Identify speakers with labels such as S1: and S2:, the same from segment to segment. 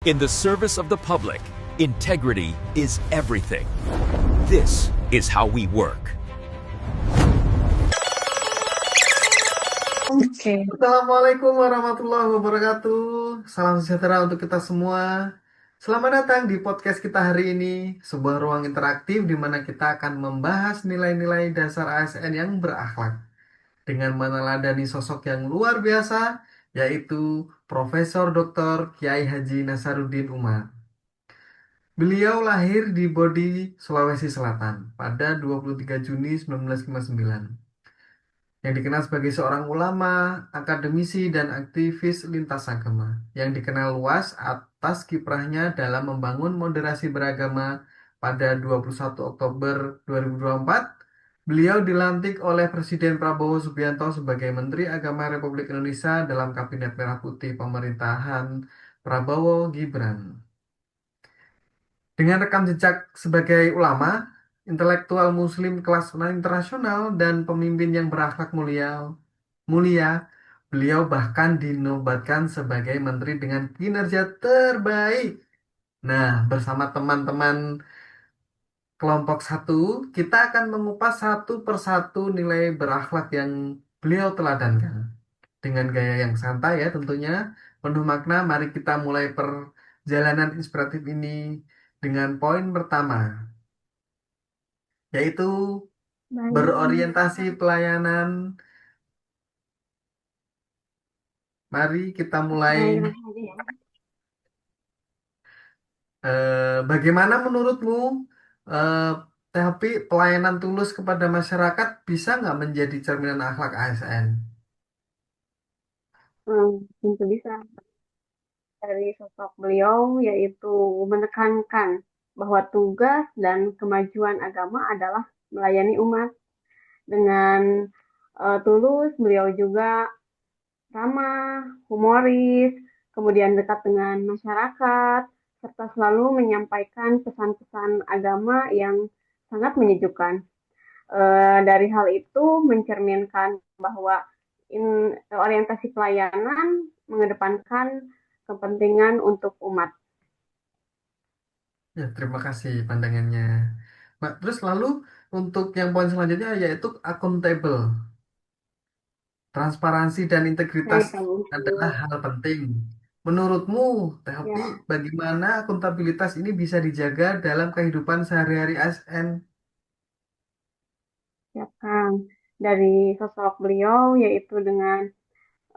S1: In the service of the public, integrity is everything. This is how we work.
S2: Oke,
S3: Assalamualaikum warahmatullahi wabarakatuh. Salam sejahtera untuk kita semua. Selamat datang di podcast kita hari ini, sebuah ruang interaktif di mana kita akan membahas nilai-nilai dasar ASN yang berakhlak dengan meneladani sosok yang luar biasa, yaitu Profesor Dr. Kiai Haji Nasaruddin Umar. Beliau lahir di Bodi, Sulawesi Selatan pada 23 Juni 1959 yang dikenal sebagai seorang ulama, akademisi, dan aktivis lintas agama, yang dikenal luas atas kiprahnya dalam membangun moderasi beragama. Pada 21 Oktober 2024, beliau dilantik oleh Presiden Prabowo Subianto sebagai Menteri Agama Republik Indonesia dalam Kabinet Merah Putih pemerintahan Prabowo Gibran. Dengan rekam jejak sebagai ulama, intelektual muslim kelas internasional, dan pemimpin yang berakhlak mulia, beliau bahkan dinobatkan sebagai menteri dengan kinerja terbaik. Nah, bersama teman-teman kelompok satu, kita akan mengupas satu persatu nilai berakhlak yang beliau teladankan. Dengan gaya yang santai ya tentunya, penuh makna, mari kita mulai perjalanan inspiratif ini dengan poin pertama, yaitu
S2: baik.
S3: berorientasi pelayanan. Mari kita mulai.
S2: Baik, langsung aja ya.
S3: Bagaimana menurutmu, eh, tapi pelayanan tulus kepada masyarakat bisa nggak menjadi cerminan akhlak ASN?
S2: Tentu bisa. Dari sosok beliau yaitu menekankan bahwa tugas dan kemajuan agama adalah melayani umat dengan tulus. Beliau juga ramah, humoris, kemudian dekat dengan masyarakat, serta selalu menyampaikan pesan-pesan agama yang sangat menyejukkan. Dari hal itu mencerminkan bahwa orientasi pelayanan mengedepankan kepentingan untuk umat.
S3: Ya, terima kasih pandangannya. Terus lalu untuk yang poin selanjutnya yaitu accountable. Transparansi dan integritas
S2: Baik, Kang.
S3: adalah hal penting. Menurutmu, tapi
S2: Ya,
S3: bagaimana akuntabilitas ini bisa dijaga dalam kehidupan sehari-hari ASN?
S2: ya, Kang. Dari sosok beliau yaitu dengan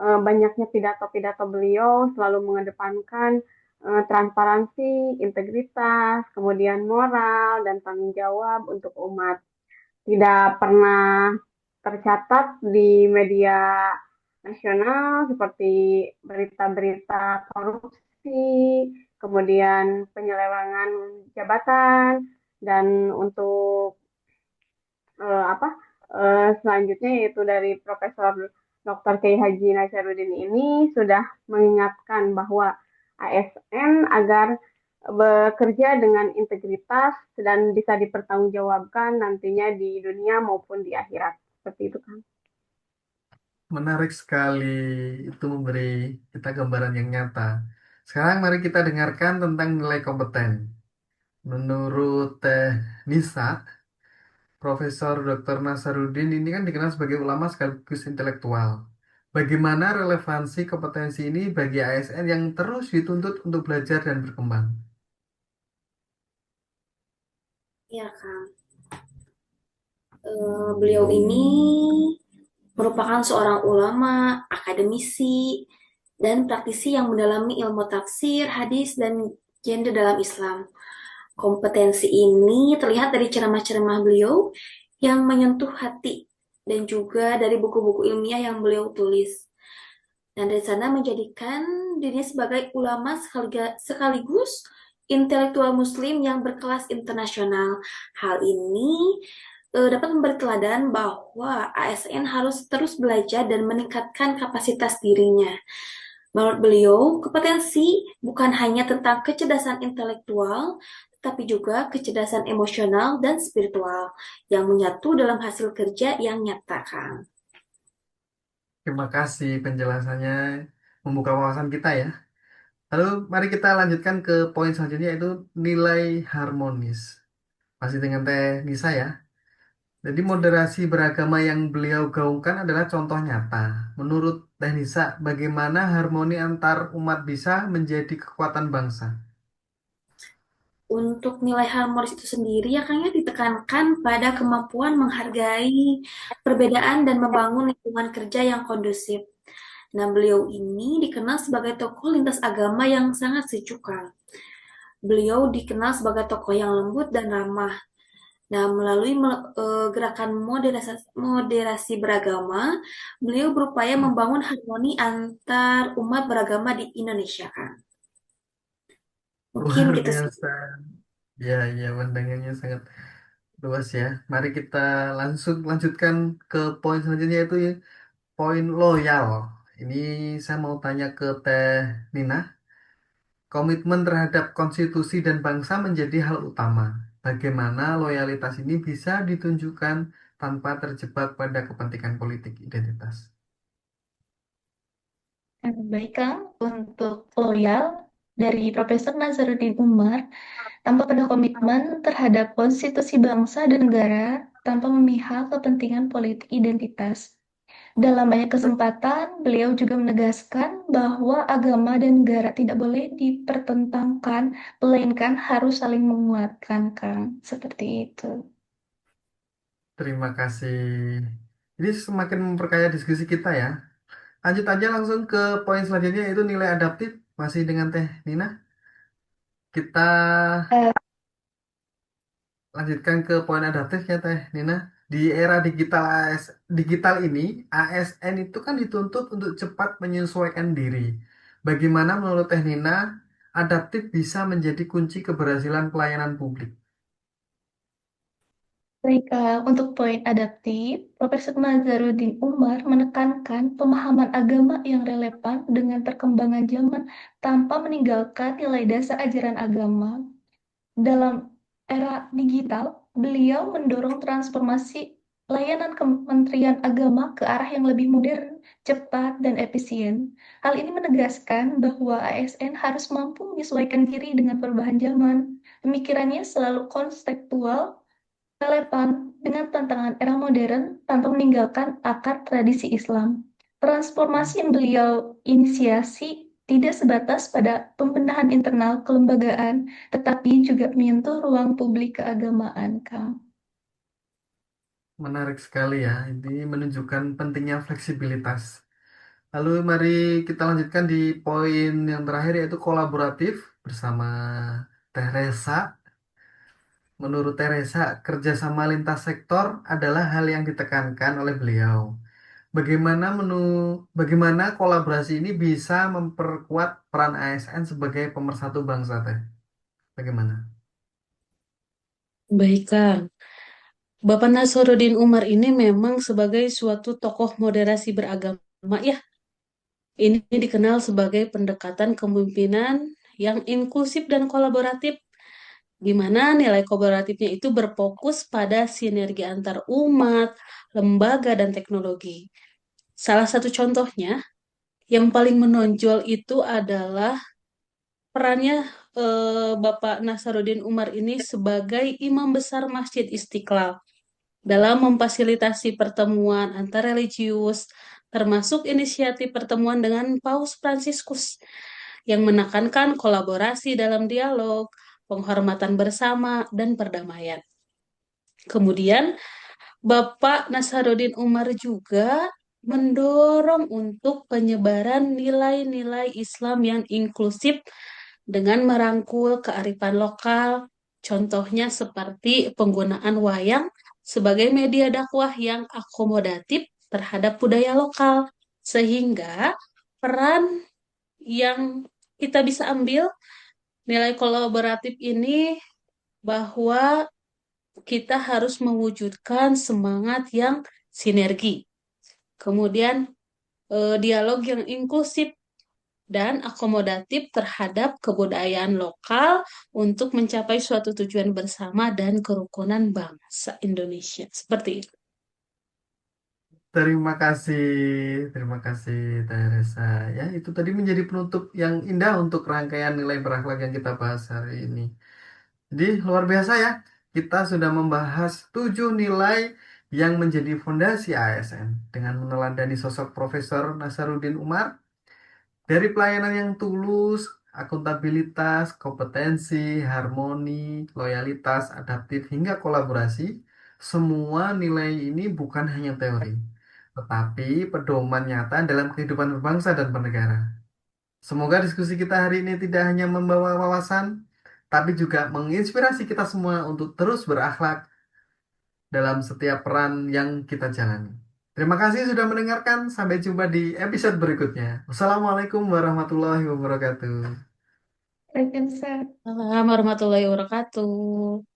S2: banyaknya pidato-pidato beliau selalu mengedepankan transparansi, integritas, kemudian moral dan tanggung jawab untuk umat. Tidak pernah tercatat di media nasional seperti berita-berita korupsi, kemudian penyelewengan jabatan, dan untuk apa selanjutnya yaitu dari Profesor Dr. Kiai Haji Nasaruddin ini sudah mengingatkan bahwa ASN agar bekerja dengan integritas dan bisa dipertanggungjawabkan nantinya di dunia maupun di akhirat. Seperti itu kan.
S3: Menarik sekali, itu memberi kita gambaran yang nyata. Sekarang mari kita dengarkan tentang nilai kompeten. Menurut Teh Nisa, Profesor Dr. Nasaruddin ini kan dikenal sebagai ulama sekaligus intelektual. Bagaimana relevansi kompetensi ini bagi ASN yang terus dituntut untuk belajar dan berkembang?
S4: Ya, Kang. Beliau ini merupakan seorang ulama, akademisi, dan praktisi yang mendalami ilmu tafsir, hadis, dan gender dalam Islam. Kompetensi ini terlihat dari ceramah-ceramah beliau yang menyentuh hati dan juga dari buku-buku ilmiah yang beliau tulis. Dan dari sana menjadikan dirinya sebagai ulama sekaligus intelektual muslim yang berkelas internasional. Hal ini dapat memberi teladan bahwa ASN harus terus belajar dan meningkatkan kapasitas dirinya. Menurut beliau, kompetensi bukan hanya tentang kecerdasan intelektual, tapi juga kecerdasan emosional dan spiritual yang menyatu dalam hasil kerja yang nyata, Kang.
S3: Terima kasih penjelasannya, membuka wawasan kita ya. Lalu mari kita lanjutkan ke poin selanjutnya yaitu nilai harmonis. Masih dengan Teh Nisa ya. Jadi moderasi beragama yang beliau gaungkan adalah contoh nyata. Menurut Teh Nisa, bagaimana harmoni antar umat bisa menjadi kekuatan bangsa?
S4: Untuk nilai harmonis itu sendiri ya Kang ya ditekankan pada kemampuan menghargai perbedaan dan membangun lingkungan kerja yang kondusif. Nah, beliau ini dikenal sebagai tokoh lintas agama yang sangat sejuk, Kang. Beliau dikenal sebagai tokoh yang lembut dan ramah. Nah, melalui gerakan moderasi beragama, beliau berupaya membangun harmoni antar umat beragama di Indonesia, Kang. Mungkin
S3: Luar
S4: kita
S3: biasa. Ya, ya, pandangannya sangat luas ya. Mari kita langsung lanjutkan ke poin selanjutnya yaitu ya, poin loyal. Ini saya mau tanya ke Teh Nina. Komitmen terhadap konstitusi dan bangsa menjadi hal utama. Bagaimana loyalitas ini bisa ditunjukkan tanpa terjebak pada kepentingan politik identitas?
S5: Baik, Kang. Untuk loyal dari Profesor Nazarudin Umar, tanpa pada komitmen terhadap konstitusi bangsa dan negara, tanpa memihak kepentingan politik identitas. Dalam banyak kesempatan, beliau juga menegaskan bahwa agama dan negara tidak boleh dipertentangkan, melainkan harus saling menguatkan, Kang. Seperti itu.
S3: Terima kasih. Ini semakin memperkaya diskusi kita ya. Lanjut aja langsung ke poin selanjutnya yaitu nilai adaptif. Masih dengan Teh Nina. Kita
S5: Eh,
S3: lanjutkan ke poin adaptif ya Teh Nina. Di era digital ini, ASN itu kan dituntut untuk cepat menyesuaikan diri. Bagaimana menurut Teh Nina, adaptif bisa menjadi kunci keberhasilan pelayanan publik?
S5: Baik, untuk poin adaptif, Profesor Nazarudin Umar menekankan pemahaman agama yang relevan dengan perkembangan zaman tanpa meninggalkan nilai dasar ajaran agama. Dalam era digital, beliau mendorong transformasi layanan Kementerian Agama ke arah yang lebih modern, cepat, dan efisien. Hal ini menegaskan bahwa ASN harus mampu menyesuaikan diri dengan perubahan zaman. Pemikirannya selalu konseptual, relevan dengan tantangan era modern tanpa meninggalkan akar tradisi Islam. Transformasi yang beliau inisiasi tidak sebatas pada pembenahan internal kelembagaan, tetapi juga menyentuh ruang publik keagamaan, Kang.
S3: Menarik sekali ya. Ini menunjukkan pentingnya fleksibilitas. Lalu mari kita lanjutkan di poin yang terakhir yaitu kolaboratif bersama Teresa. Menurut Teresa, kerjasama lintas sektor adalah hal yang ditekankan oleh beliau. Bagaimana bagaimana kolaborasi ini bisa memperkuat peran ASN sebagai pemersatu bangsa, Teh? Bagaimana?
S6: Baik, Kang. Bapak Nasruddin Umar ini memang sebagai suatu tokoh moderasi beragama ya. Ini dikenal sebagai pendekatan kepemimpinan yang inklusif dan kolaboratif, di mana nilai kolaboratifnya itu berfokus pada sinergi antar umat, lembaga, dan teknologi. Salah satu contohnya yang paling menonjol itu adalah perannya Bapak Nasaruddin Umar ini sebagai imam besar Masjid Istiqlal dalam memfasilitasi pertemuan antar religius, termasuk inisiatif pertemuan dengan Paus Fransiskus yang menekankan kolaborasi dalam dialog, penghormatan bersama, dan perdamaian. Kemudian, Bapak Nasaruddin Umar juga mendorong untuk penyebaran nilai-nilai Islam yang inklusif dengan merangkul kearifan lokal, contohnya seperti penggunaan wayang sebagai media dakwah yang akomodatif terhadap budaya lokal, sehingga peran yang kita bisa ambil nilai kolaboratif ini bahwa kita harus mewujudkan semangat yang sinergi, kemudian dialog yang inklusif dan akomodatif terhadap kebudayaan lokal untuk mencapai suatu tujuan bersama dan kerukunan bangsa Indonesia. Seperti itu.
S3: Terima kasih Teresa. Ya, itu tadi menjadi penutup yang indah untuk rangkaian nilai berakhlak yang kita bahas hari ini. Jadi luar biasa ya, kita sudah membahas 7 nilai yang menjadi fondasi ASN dengan meneladani sosok Profesor Nasaruddin Umar. Dari pelayanan yang tulus, akuntabilitas, kompetensi, harmoni, loyalitas, adaptif, hingga kolaborasi, semua nilai ini bukan hanya teori, tetapi pedoman nyata dalam kehidupan berbangsa dan bernegara. Semoga diskusi kita hari ini tidak hanya membawa wawasan, tapi juga menginspirasi kita semua untuk terus berakhlak dalam setiap peran yang kita jalani. Terima kasih sudah mendengarkan. Sampai jumpa di episode berikutnya. Wassalamualaikum warahmatullahi wabarakatuh.
S5: Waalaikumsalam.
S6: Assalamualaikum warahmatullahi wabarakatuh.